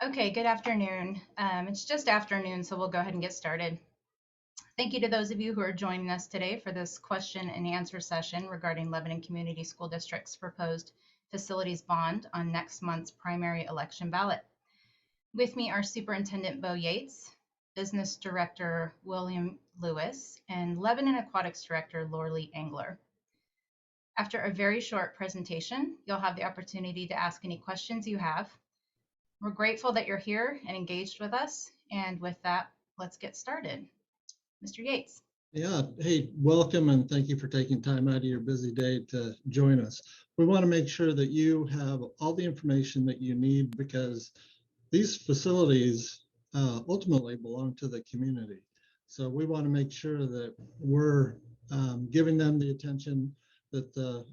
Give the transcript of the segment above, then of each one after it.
Okay, good afternoon. It's just afternoon, so we'll go ahead and get started. Thank you to those of you who are joining us today for this question and answer session regarding Lebanon Community School District's proposed facilities bond on next month's primary election ballot. With me are Superintendent Bo Yates, Business Director William Lewis, and Lebanon Aquatics Director Lorley Engler. After a very short presentation, you'll have the opportunity to ask any questions you have. We're grateful that you're here and engaged with us. And with that, let's get started. Mr. Yates. Yeah, hey, welcome and thank you for taking time out of your busy day to join us. We want to make sure that you have all the information that you need because these facilities ultimately belong to the community. So we want to make sure that we're giving them the attention that the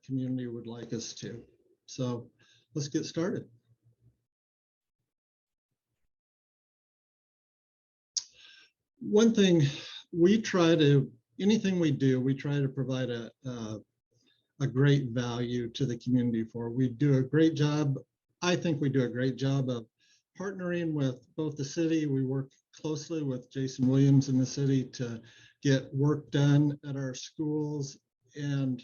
community would like us to. So let's get started. One thing anything we do, we try to provide a great value to the community for. We do a great job. I think we do a great job of partnering with both the city. We work closely with Jason Williams in the city to get work done at our schools. And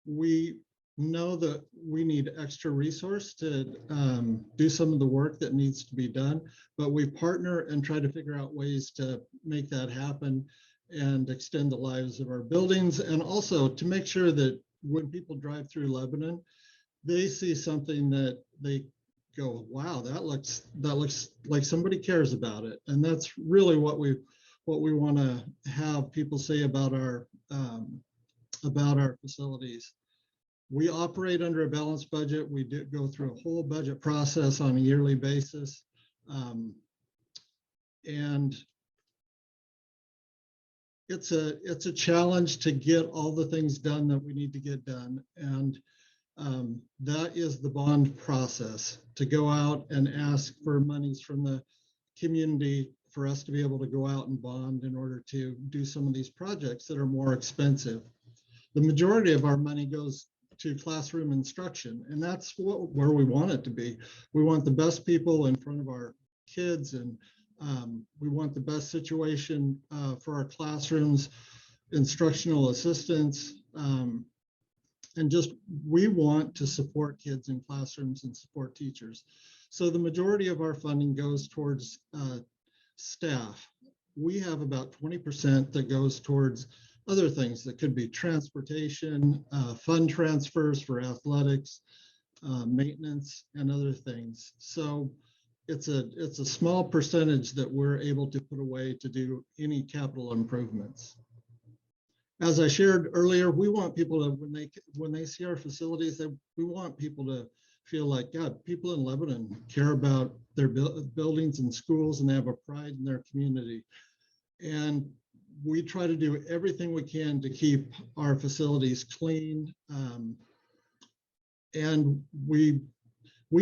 we know that we need extra resource to do some of the work that needs to be done, but we partner and try to figure out ways to make that happen and extend the lives of our buildings, and also to make sure that when people drive through Lebanon, they see something that they go, wow, that looks like somebody cares about it. And that's really what we want to have people say about our facilities. We operate under a balanced budget. We do go through a whole budget process on a yearly basis. And it's a challenge to get all the things done that we need to get done. And that is the bond process, to go out and ask for monies from the community for us to be able to go out and bond in order to do some of these projects that are more expensive. The majority of our money goes to classroom instruction, and that's where we want it to be. We want the best people in front of our kids, and we want the best situation for our classrooms, instructional assistants, and just we want to support kids in classrooms and support teachers. So the majority of our funding goes towards staff. We have about 20% that goes towards other things that could be transportation, fund transfers for athletics, maintenance, and other things. So it's a small percentage that we're able to put away to do any capital improvements. As I shared earlier, we want people to, when they see our facilities, we want people to feel like, God, people in Lebanon care about their buildings and schools, and they have a pride in their community. And we try to do everything we can to keep our facilities clean. And we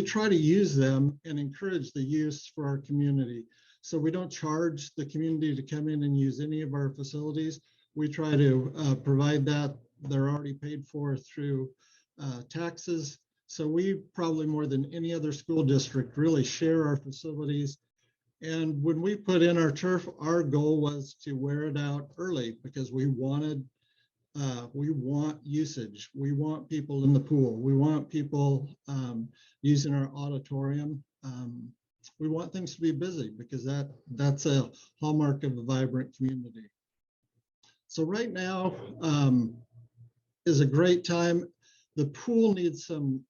try to use them and encourage the use for our community. So we don't charge the community to come in and use any of our facilities. We try to provide that. They're already paid for through taxes. So we probably more than any other school district really share our facilities. And when we put in our turf, our goal was to wear it out early because we want usage. We want people in the pool. We want people using our auditorium. We want things to be busy because that's a hallmark of a vibrant community. So right now is a great time. The pool needs some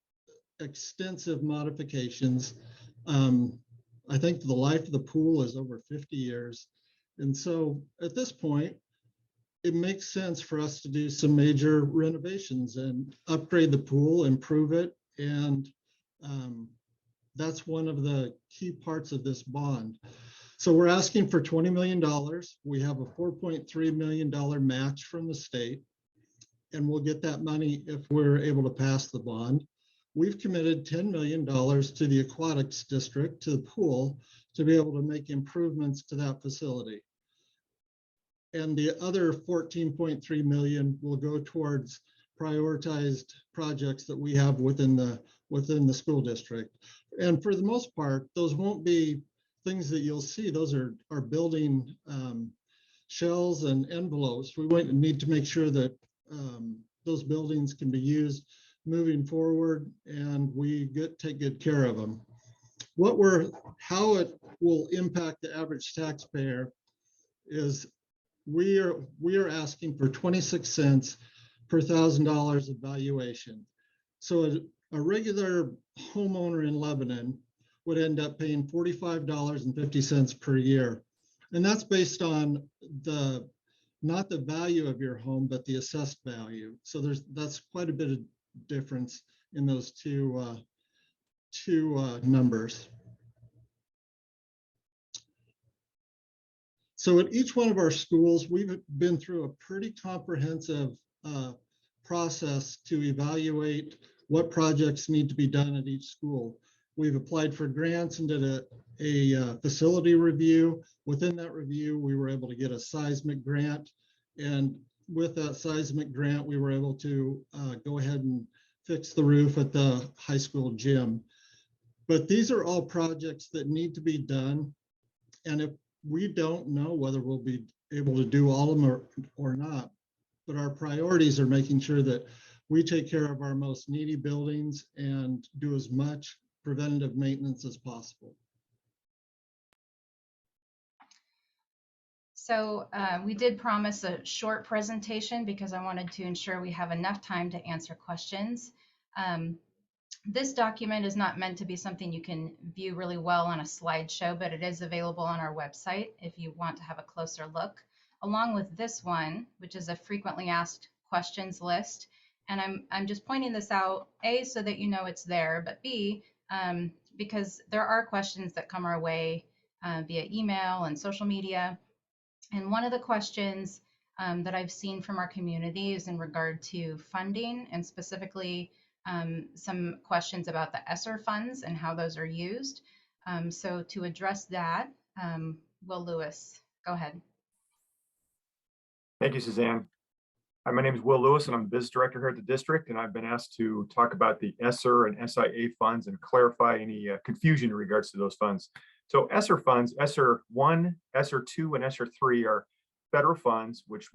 extensive modifications. I think the life of the pool is over 50 years. And so at this point, it makes sense for us to do some major renovations and upgrade the pool, improve it. And that's one of the key parts of this bond. So we're asking for $20 million. We have a $4.3 million match from the state, and we'll get that money if we're able to pass the bond. We've committed $10 million to the aquatics district, to the pool, to be able to make improvements to that facility. And the other 14.3 million will go towards prioritized projects that we have within the school district. And for the most part, those won't be things that you'll see. Those are building shells and envelopes. We need to make sure that those buildings can be used moving forward, and we take good care of them. How it will impact the average taxpayer is we are asking for 26 cents per $1,000 of valuation. So a regular homeowner in Lebanon would end up paying $45.50 per year. And that's based on not the value of your home, but the assessed value. So that's quite a bit of difference in those two numbers. So at each one of our schools, we've been through a pretty comprehensive process to evaluate what projects need to be done at each school. We've applied for grants and did a facility review. Within that review, we were able to get a seismic grant. And with that seismic grant, we were able to go ahead and fix the roof at the high school gym. But these are all projects that need to be done. And if we don't know whether we'll be able to do all of them or not, but our priorities are making sure that we take care of our most needy buildings and do as much preventative maintenance as possible. So we did promise a short presentation because I wanted to ensure we have enough time to answer questions. This document is not meant to be something you can view really well on a slideshow, but it is available on our website if you want to have a closer look, along with this one, which is a frequently asked questions list. And I'm just pointing this out, A, so that you know it's there, but B, because there are questions that come our way via email and social media. And one of the questions that I've seen from our community is in regard to funding, and specifically some questions about the ESSER funds and how those are used. So to address that, Will Lewis, go ahead. Thank you, Suzanne. Hi, my name is Will Lewis, and I'm the business director here at the district, and I've been asked to talk about the ESSER and SIA funds and clarify any confusion in regards to those funds. So ESSER funds, ESSER 1, ESSER 2, and ESSER 3 are federal funds which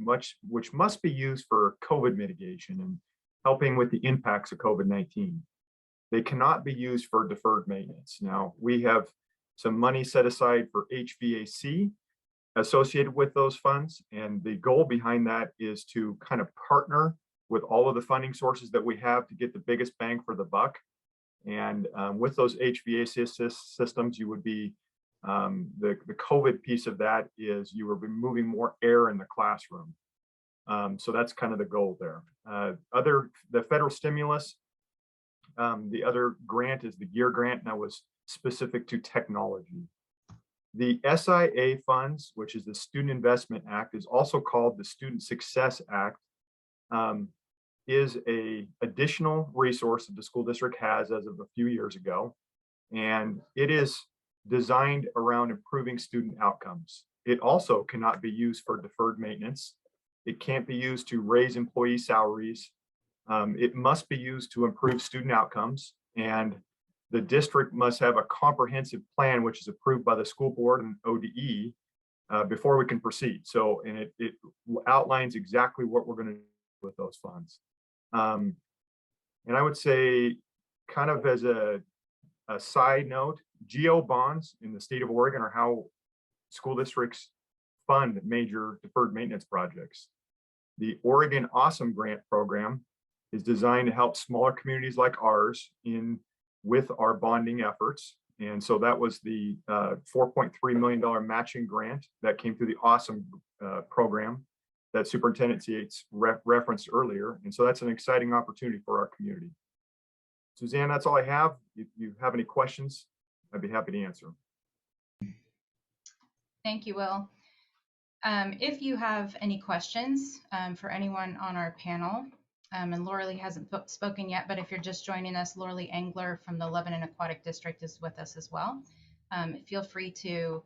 must be used for COVID mitigation and helping with the impacts of COVID-19. They cannot be used for deferred maintenance. Now, we have some money set aside for HVAC associated with those funds, and the goal behind that is to kind of partner with all of the funding sources that we have to get the biggest bang for the buck. And with those HVAC systems, you would be the COVID piece of that is you were moving more air in the classroom. So that's kind of the goal there. The federal stimulus, the other grant is the GEAR grant, and that was specific to technology. The SIA funds, which is the Student Investment Act, is also called the Student Success Act, is a additional resource that the school district has as of a few years ago. And it is designed around improving student outcomes. It also cannot be used for deferred maintenance. It can't be used to raise employee salaries. It must be used to improve student outcomes. And the district must have a comprehensive plan, which is approved by the school board and ODE before we can proceed. So, and it outlines exactly what we're going to do with those funds. And I would say, kind of as a side note, GO bonds in the state of Oregon are how school districts fund major deferred maintenance projects. The Oregon Awesome Grant Program is designed to help smaller communities like ours with our bonding efforts. And so that was the $4.3 million matching grant that came through the Awesome program that Superintendent Yates referenced earlier. And so that's an exciting opportunity for our community. Suzanne, that's all I have. If you have any questions, I'd be happy to answer. Thank you, Will. If you have any questions for anyone on our panel, and Laura Lee hasn't spoken yet, but if you're just joining us, Laura Lee Engler from the Lebanon Aquatic District is with us as well. Feel free to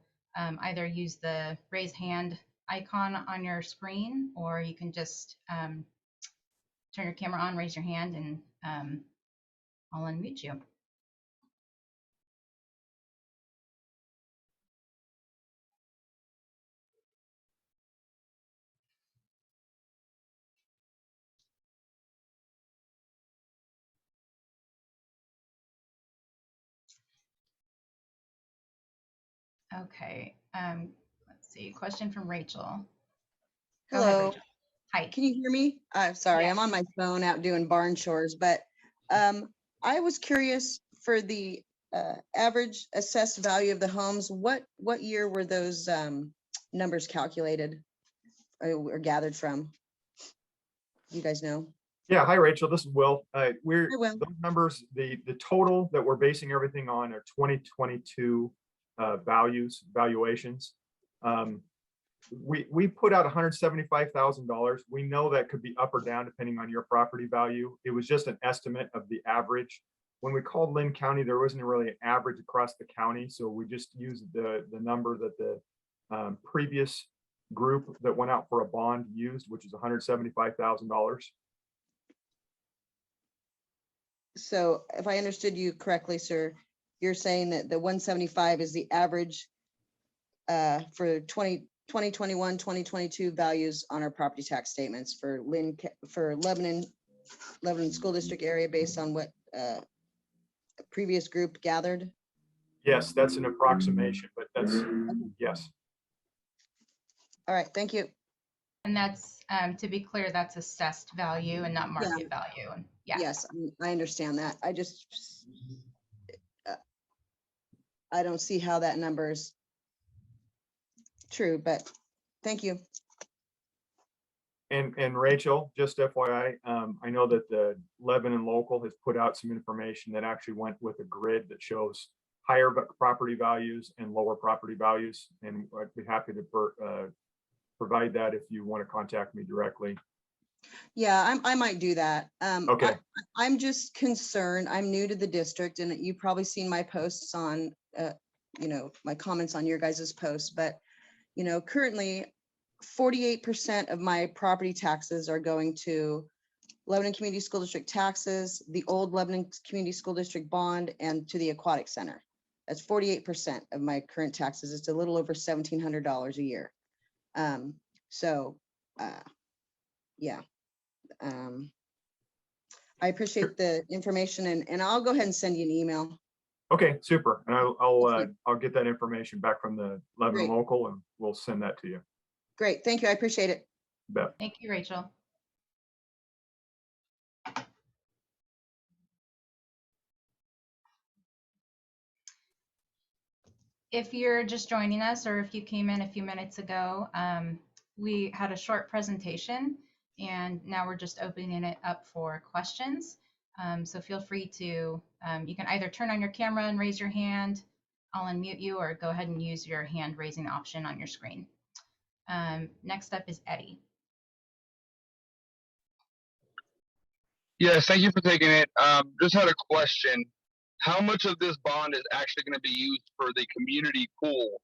either use the raise hand icon on your screen, or you can just turn your camera on, raise your hand, and I'll unmute you. Okay. Let's see. Question from Rachel. Go ahead, Hello, Rachel. Hi. can you hear me? Sorry, I'm on Yes. my phone out doing barn chores, but I was curious for the average assessed value of the homes. What year were those numbers calculated or gathered from? You guys know? Yeah, hi, Rachel. This is Will. Hi, Will. Those numbers, the total that we're basing everything on are 2022 valuations. We put out $175,000. We know that could be up or down depending on your property value. It was just an estimate of the average. When we called Lynn County, there wasn't really an average across the county, so we just used the number that the previous group that went out for a bond used, which is $175,000. So if I understood you correctly, sir, you're saying that the 175 is the average for 2021, 2022 values on our property tax statements for Lebanon School District area based on what a previous group gathered? Yes, that's an approximation, but that's, yes. All right, thank you. And that's, to be clear, that's assessed value and not market value. And yeah. Yes, I understand that. I don't see how that number is true, but thank you. And Rachel, just FYI, I know that the Lebanon local has put out some information that actually went with a grid that shows higher property values and lower property values. And I'd be happy to provide that if you want to contact me directly. Yeah, I might do that. Okay. I'm just concerned. I'm new to the district, and you've probably seen my posts on, my comments on your guys' posts, but, currently 48% of my property taxes are going to Lebanon Community School District taxes, the old Lebanon Community School District bond, and to the Aquatic Center. That's 48% of my current taxes. It's a little over $1,700 a year. Yeah. I appreciate the information, and I'll go ahead and send you an email. Okay, super. And I'll get that information back from the Lebanon Great. local, and we'll send that to you. Great, thank you. I appreciate it. You bet. Thank you, Rachel. If you're just joining us, or if you came in a few minutes ago, we had a short presentation, and now we're just opening it up for questions. So feel free to, you can either turn on your camera and raise your hand, I'll unmute you, or go ahead and use your hand raising option on your screen. Next up is Eddie. Yes, thank you for taking it. Just had a question. How much of this bond is actually going to be used for the community pool?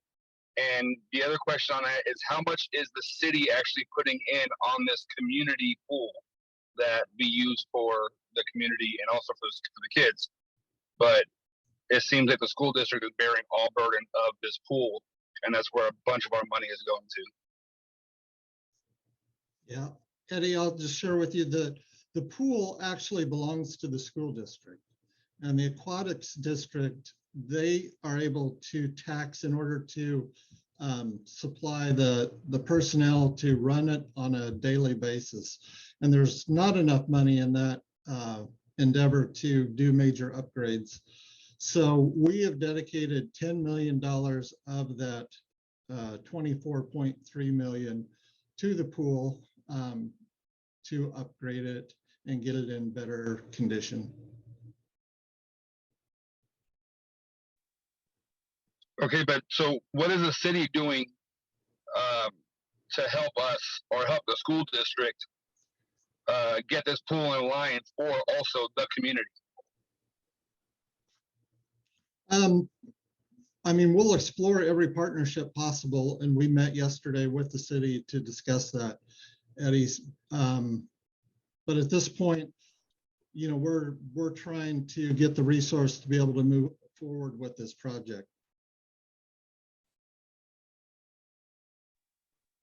And the other question on that is, how much is the city actually putting in on this community pool that be used for the community and also for the kids? But it seems like the school district is bearing all burden of this pool, and that's where a bunch of our money is going to. Yeah, Eddie, I'll just share with you that the pool actually belongs to the school district, and the aquatics district, they are able to tax in order to supply the personnel to run it on a daily basis. And there's not enough money in that endeavor to do major upgrades. So we have dedicated $10 million of that 24.3 million to the pool to upgrade it and get it in better condition. Okay, but so what is the city doing to help us or help the school district get this pool in line for also the community? I mean, we'll explore every partnership possible, and we met yesterday with the city to discuss that, Eddie. But at this point, we're trying to get the resource to be able to move forward with this project.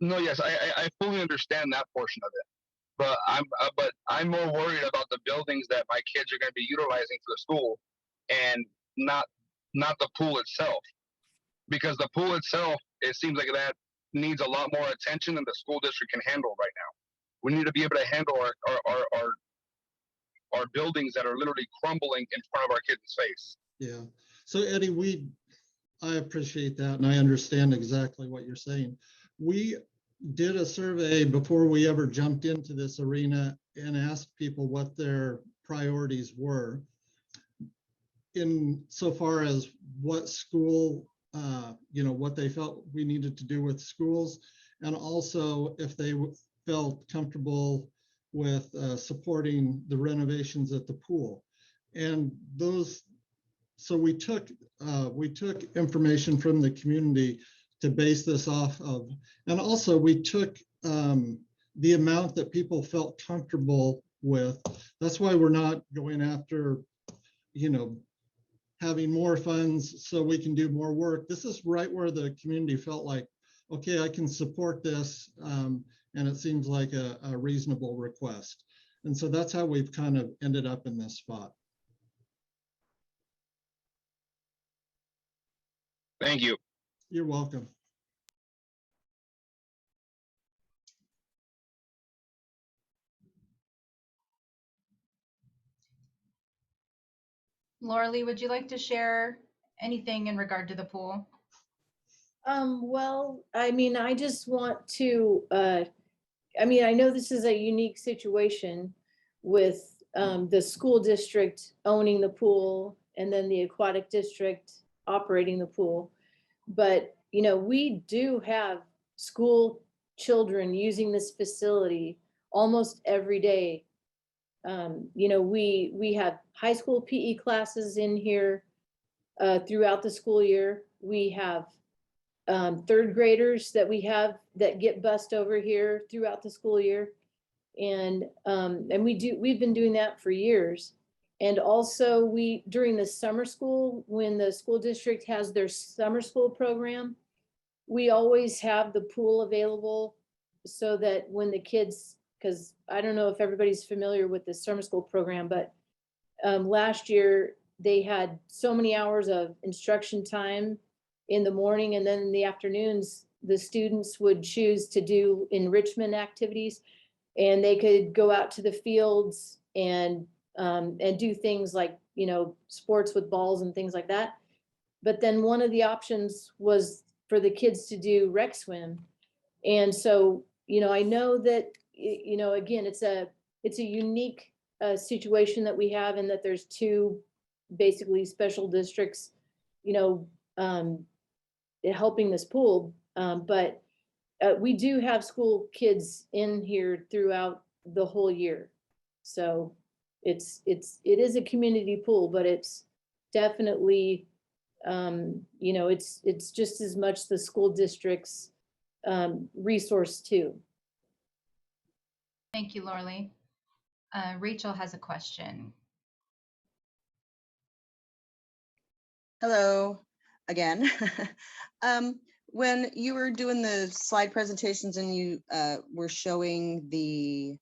No, yes, I fully understand that portion of it, but I'm more worried about the buildings that my kids are going to be utilizing for the school, and not the pool itself. because the pool itself, it seems like that needs a lot more attention than the school district can handle right now. We need to be able to handle our buildings that are literally crumbling in front of our kids' face. Yeah. So Eddie, I appreciate that, and I understand exactly what you're saying. We did a survey before we ever jumped into this arena and asked people what their priorities were in so far as what school, what they felt we needed to do with schools, and also if they felt comfortable with supporting the renovations at the pool. And so we took information from the community to base this off of, and also we took the amount that people felt comfortable with. That's why we're not going after, having more funds so we can do more work. This is right where the community felt like, okay, I can support this, and it seems like a reasonable request. And so that's how we've kind of ended up in this spot. Thank you. You're welcome. Laura Lee, would you like to share anything in regard to the pool? Well, I mean, I just want to, I know this is a unique situation with the school district owning the pool and then the aquatic district operating the pool. But, we do have school children using this facility almost every day. We have high school PE classes in here throughout the school year. We have third graders that we have that get bused over here throughout the school year. And we've been doing that for years. And also during the summer school, when the school district has their summer school program, we always have the pool available so that when the kids, because I don't know if everybody's familiar with the summer school program, but last year they had so many hours of instruction time in the morning, and then in the afternoons, the students would choose to do enrichment activities, and they could go out to the fields and do things like, sports with balls and things like that. But then one of the options was for the kids to do rec swim. And so, I know that, again, it's a unique situation that we have, and that there's two basically special districts, helping this pool. But we do have school kids in here throughout the whole year. So it is a community pool, but it's definitely, it's just as much the school district's resource too. Thank you, Laura Lee. Rachel has a question. Hello again. When you were doing the slide presentations and you were showing the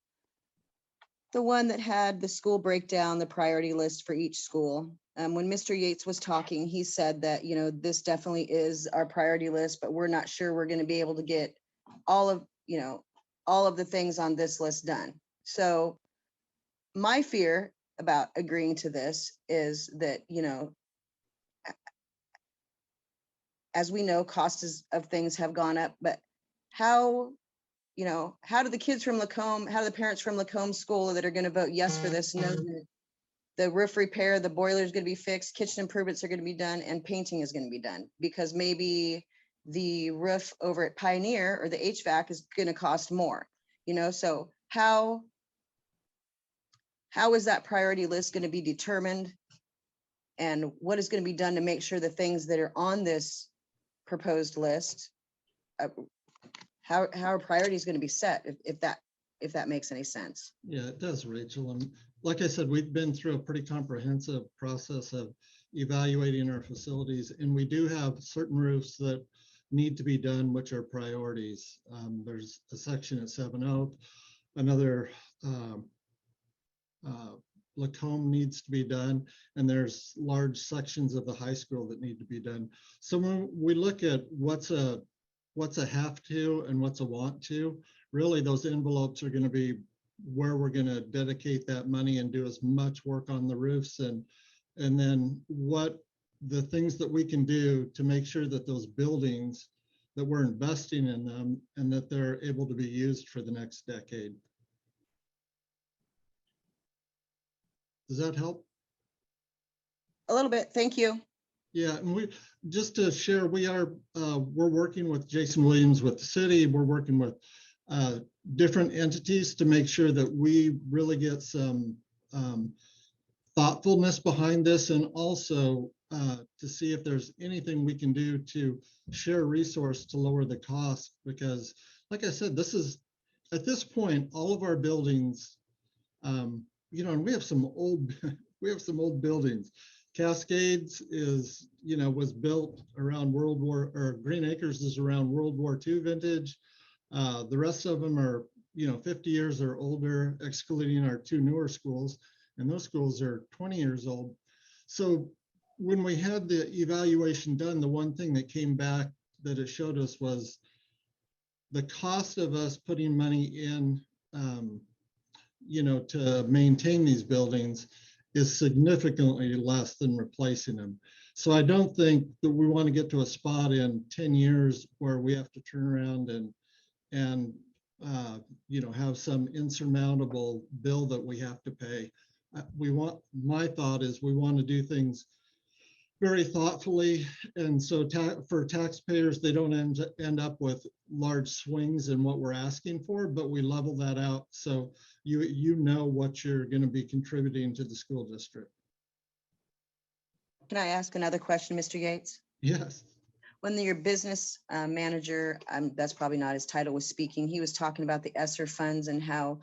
one that had the school breakdown, the priority list for each school, when Mr. Yates was talking, he said that, this definitely is our priority list, but we're not sure we're going to be able to get all of the things on this list done. So my fear about agreeing to this is that, as we know, costs of things have gone up, but how do the kids from Lacombe, how do the parents from Lacombe School that are going to vote yes for this know that the roof repair, the boiler is going to be fixed, kitchen improvements are going to be done, and painting is going to be done? Because maybe the roof over at Pioneer or the HVAC is going to cost more, so how is that priority list going to be determined? And what is going to be done to make sure the things that are on this proposed list, how are priorities going to be set, if that makes any sense? Yeah, it does, Rachel. And like I said, we've been through a pretty comprehensive process of evaluating our facilities, and we do have certain roofs that need to be done, which are priorities. There's a section at 7 Oak, another Lacombe needs to be done, and there's large sections of the high school that need to be done. So when we look at what's a have to and what's a want to, really those envelopes are going to be where we're going to dedicate that money and do as much work on the roofs, and then what the things that we can do to make sure that those buildings, that we're investing in them and that they're able to be used for the next decade. Does that help? A little bit, thank you. Yeah, and we, just to share, we're working with Jason Williams with the city. We're working with different entities to make sure that we really get some thoughtfulness behind this, and also to see if there's anything we can do to share resource to lower the cost. Because like I said, this is, at this point, all of our buildings, you know, and we have some old buildings. Cascades is, you know, was built around Green Acres is around World War II vintage. The rest of them are, you know, 50 years or older, excluding our 2 newer schools. And those schools are 20 years old. So when we had the evaluation done, the one thing that came back that it showed us was the cost of us putting money in, you know, to maintain these buildings is significantly less than replacing them. So I don't think that we want to get to a spot in 10 years where we have to turn around and you know, have some insurmountable bill that we have to pay. My thought is we want to do things very thoughtfully, and so for taxpayers, they don't end up with large swings in what we're asking for, but we level that out so you know what you're going to be contributing to the school district. Can I ask another question, Mr. Yates? Yes. When your business manager, that's probably not his title, was speaking, he was talking about the ESSER funds and how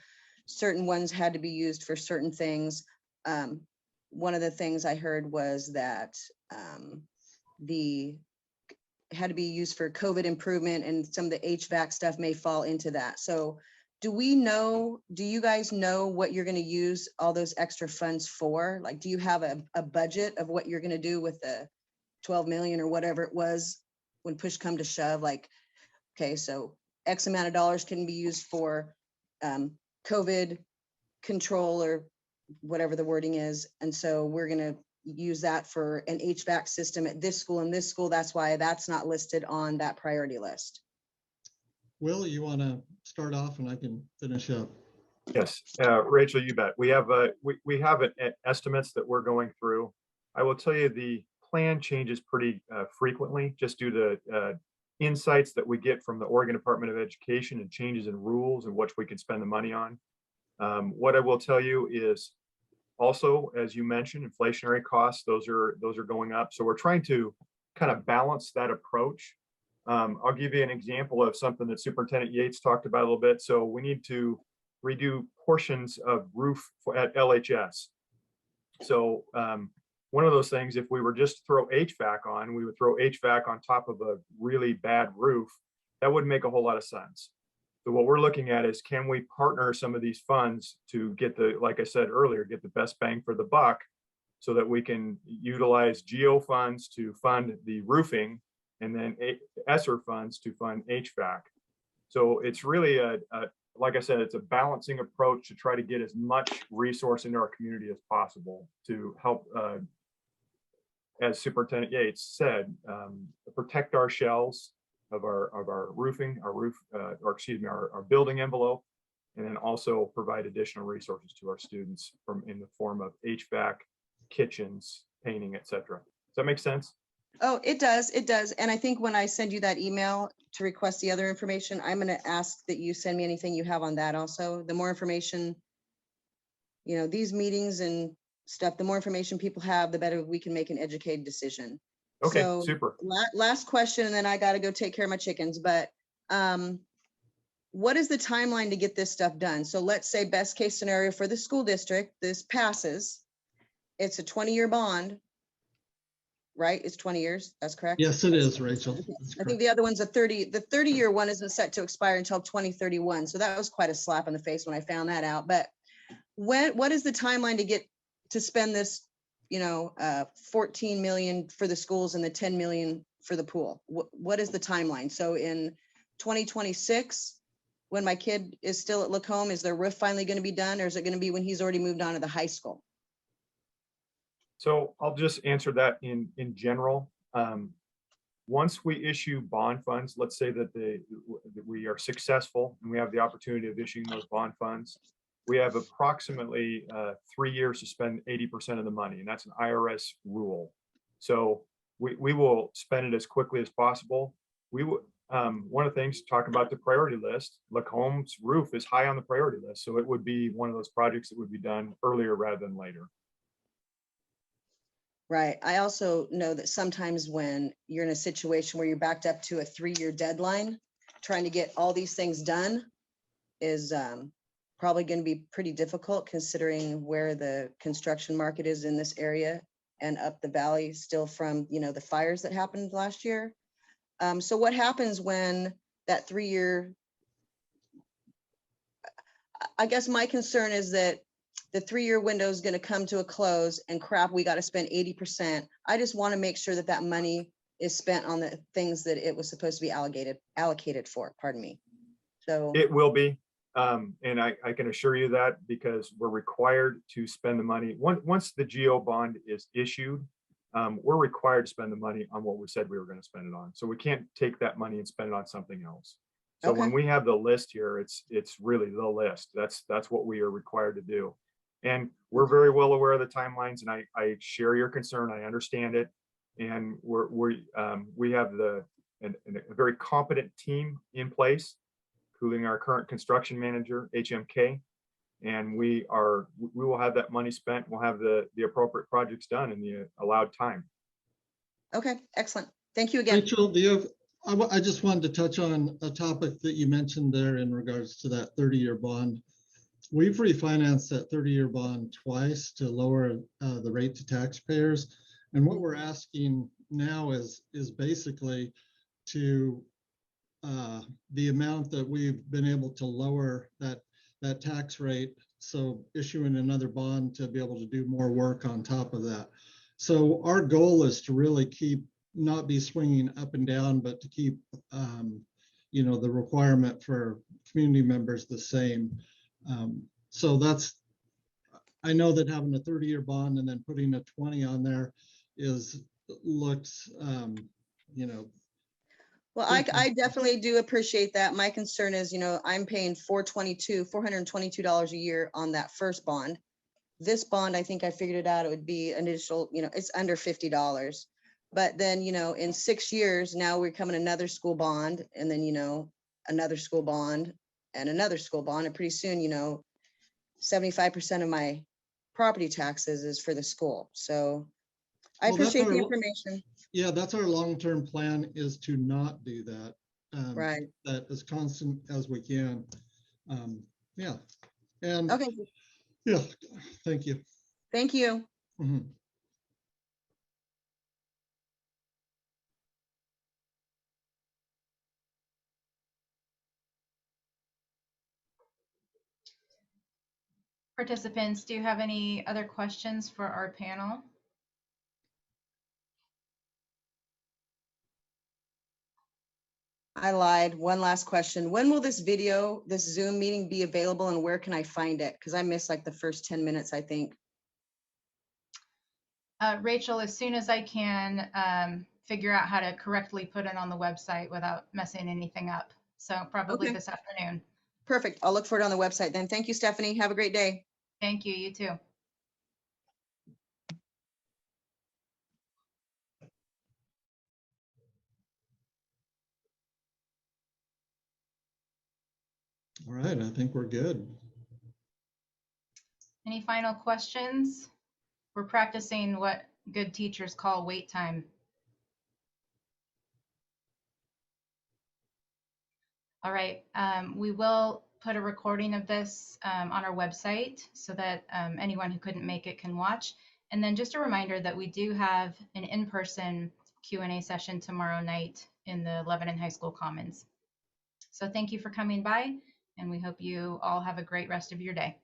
certain ones had to be used for certain things. One of the things I heard was that the had to be used for COVID improvement, and some of the HVAC stuff may fall into that. So do you guys know what you're going to use all those extra funds for? Like, do you have a budget of what you're going to do with the 12 million or whatever it was when push come to shove? Like, okay, so X amount of dollars can be used for COVID control or whatever the wording is. And so we're going to use that for an HVAC system at this school and this school. That's why that's not listed on that priority list. Will, you want to start off and I can finish up? Yes, Rachel, you bet. We have estimates that we're going through. I will tell you the plan changes pretty frequently, just due to insights that we get from the Oregon Department of Education and changes in rules and what we can spend the money on. What I will tell you is also, as you mentioned, inflationary costs, those are going up. So we're trying to kind of balance that approach. I'll give you an example of something that Superintendent Yates talked about a little bit. So we need to redo portions of roof at LHS. So one of those things, if we were just to throw HVAC on, we would throw HVAC on top of a really bad roof. That wouldn't make a whole lot of sense. So what we're looking at is, can we partner some of these funds to get like I said earlier, get the best bang for the buck, so that we can utilize GEO funds to fund the roofing and then ESSER funds to fund HVAC. So it's really like I said, it's a balancing approach to try to get as much resource into our community as possible to help, as Superintendent Yates said, protect our shells of our roofing, our building envelope, and then also provide additional resources to our students in the form of HVAC, kitchens, painting, etc. Does that make sense? Oh, it does. It does. And I think when I send you that email to request the other information, I'm going to ask that you send me anything you have on that also. The more information, you know, these meetings and stuff, the more information people have, the better we can make an educated decision. Okay, so, super. Last question, and then I got to go take care of my chickens. But what is the timeline to get this stuff done? So let's say best case scenario for the school district, this passes. It's a 20-year bond, right? It's 20 years. That's correct? Yes, it is, Rachel. I think the other one's a 30. The 30-year one isn't set to expire until 2031. So that was quite a slap in the face when I found that out. But what is the timeline to get to spend this, 14 million for the schools and the 10 million for the pool? What is the timeline? So in 2026, when my kid is still at Lacombe, is their roof finally going to be done, or is it going to be when he's already moved on to the high school? So I'll just answer that in general. Once we issue bond funds, let's say that we are successful and we have the opportunity of issuing those bond funds, we have approximately 3 years to spend 80% of the money, and that's an IRS rule. So we will spend it as quickly as possible. We will. One of the things, talk about the priority list. Lacombe's roof is high on the priority list, so it would be one of those projects that would be done earlier rather than later. Right. I also know that sometimes when you're in a situation where you're backed up to a 3-year deadline, trying to get all these things done is probably going to be pretty difficult, considering where the construction market is in this area and up the valley still from, the fires that happened last year. So what happens when that 3-year, I guess my concern is that the 3-year window is going to come to a close and crap, we got to spend 80%. I just want to make sure that that money is spent on the things that it was supposed to be allocated for, pardon me. So it will be. And I can assure you that, because we're required to spend the money. Once the GO bond is issued, we're required to spend the money on what we said we were going to spend it on. So we can't take that money and spend it on something else. So Okay. when we have the list here, it's really the list. That's what we are required to do. And we're very well aware of the timelines, and I share your concern. I understand it. And we have a very competent team in place, including our current construction manager, HMK. And we will have that money spent. We'll have the appropriate projects done in the allowed time. Okay, excellent. Thank you again. Rachel, I just wanted to touch on a topic that you mentioned there in regards to that 30-year bond. We've refinanced that 30-year bond twice to lower the rate to taxpayers. And what we're asking now is basically to the amount that we've been able to lower that tax rate. So issuing another bond to be able to do more work on top of that. So our goal is to really not be swinging up and down, but to keep, the requirement for community members the same. So I know that having a 30-year bond and then putting a 20 on there looks. Well, I definitely do appreciate that. My concern is, I'm paying $422 a year on that first bond. This bond, I think I figured it out, it would be initial, it's under $50. But then, in 6 years, now we're coming another school bond, and then, another school bond and another school bond. And pretty soon, 75% of my property taxes is for the school. So I appreciate the information. Yeah, that's our long-term plan, is to not do that. Right. That as constant as we can. Yeah. And okay. Yeah, thank you. Thank you. Mhm. Participants, do you have any other questions for our panel? I lied. One last question. When will this Zoom meeting be available, and where can I find it? Because I missed like the first 10 minutes, I think. Rachel, as soon as I can figure out how to correctly put it on the website without messing anything up. So probably this afternoon. Perfect. I'll look for it on the website then. Thank you, Stephanie. Have a great day. Thank you. You too. All right, I think we're good. Any final questions? We're practicing what good teachers call wait time. All right, we will put a recording of this on our website so that anyone who couldn't make it can watch. And then just a reminder that we do have an in-person Q&A session tomorrow night in the Lebanon High School Commons. So thank you for coming by, and we hope you all have a great rest of your day.